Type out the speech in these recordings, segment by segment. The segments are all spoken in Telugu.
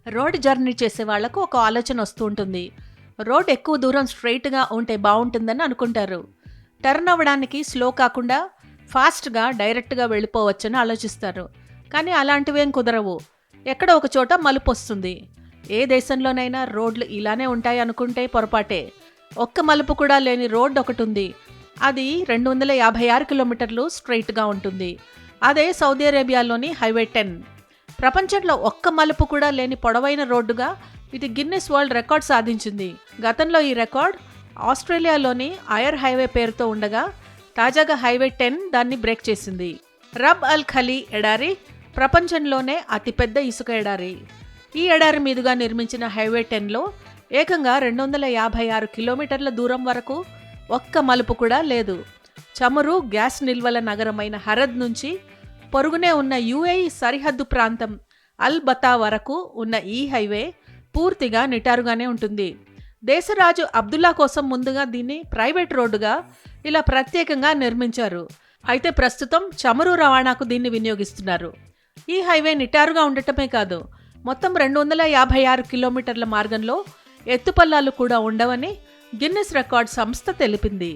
రోడ్ జర్నీ చేసే వాళ్లకు ఒక ఆలోచన వస్తూ ఉంటుంది. రోడ్ ఎక్కువ దూరం స్ట్రైట్గా ఉంటే బాగుంటుందని అనుకుంటారు. టర్న్ అవ్వడానికి స్లో కాకుండా ఫాస్ట్గా డైరెక్ట్గా వెళ్ళిపోవచ్చని ఆలోచిస్తారు. కానీ అలాంటివేం కుదరవు. ఎక్కడో ఒక చోట మలుపు వస్తుంది. ఏ దేశంలోనైనా రోడ్లు ఇలానే ఉంటాయి అనుకుంటే పొరపాటే. ఒక్క మలుపు కూడా లేని రోడ్ ఒకటి ఉంది. అది 256 కిలోమీటర్లు స్ట్రైట్గా ఉంటుంది. అదే సౌదీ అరేబియాలోని హైవే 10. ప్రపంచంలో ఒక్క మలుపు కూడా లేని పొడవైన రోడ్డుగా ఇది గిన్నిస్ వరల్డ్ రికార్డ్ సాధించింది. గతంలో ఈ రికార్డ్ ఆస్ట్రేలియాలోని ఐర్ హైవే పేరుతో ఉండగా తాజాగా హైవే 10 దాన్ని బ్రేక్ చేసింది. రబ్ అల్ ఖలీ ఎడారి ప్రపంచంలోనే అతిపెద్ద ఇసుక ఎడారి. ఈ ఎడారి మీదుగా నిర్మించిన హైవే 10లో ఏకంగా 256 కిలోమీటర్ల దూరం వరకు ఒక్క మలుపు కూడా లేదు. చమురు, గ్యాస్ నిల్వల నగరమైన హరద్ నుంచి పొరుగునే ఉన్న యుఏఈ సరిహద్దు ప్రాంతం అల్ బతా వరకు ఉన్న ఈ హైవే పూర్తిగా నిటారుగానే ఉంటుంది. దేశరాజు అబ్దుల్లా కోసం ముందుగా దీన్ని ప్రైవేట్ రోడ్డుగా ఇలా ప్రత్యేకంగా నిర్మించారు. అయితే ప్రస్తుతం చమురు రవాణాకు దీన్ని వినియోగిస్తున్నారు. ఈ హైవే నిటారుగా ఉండటమే కాదు, మొత్తం 256 కిలోమీటర్ల మార్గంలో ఎత్తుపల్లాలు కూడా ఉండవని గిన్నిస్ రికార్డ్ సంస్థ తెలిపింది.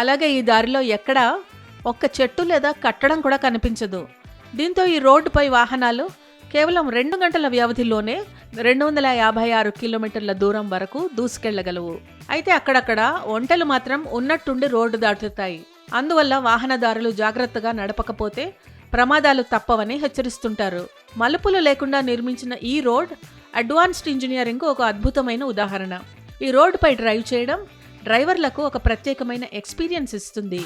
అలాగే ఈ దారిలో ఎక్కడా ఒక్క చెట్టు లేదా కట్టడం కూడా కనిపించదు. దీంతో ఈ రోడ్డుపై వాహనాలు కేవలం 2 గంటల వ్యవధిలోనే 256 కిలోమీటర్ల దూరం వరకు దూసుకెళ్లగలవు. అయితే అక్కడక్కడ ఒంటెలు మాత్రం ఉన్నట్టుండి రోడ్డు దాటుతాయి. అందువల్ల వాహనదారులు జాగ్రత్తగా నడపకపోతే ప్రమాదాలు తప్పవని హెచ్చరిస్తుంటారు. మలుపులు లేకుండా నిర్మించిన ఈ రోడ్ అడ్వాన్స్డ్ ఇంజనీరింగ్కు ఒక అద్భుతమైన ఉదాహరణ. ఈ రోడ్డుపై డ్రైవ్ చేయడం డ్రైవర్లకు ఒక ప్రత్యేకమైన ఎక్స్పీరియన్స్ ఇస్తుంది.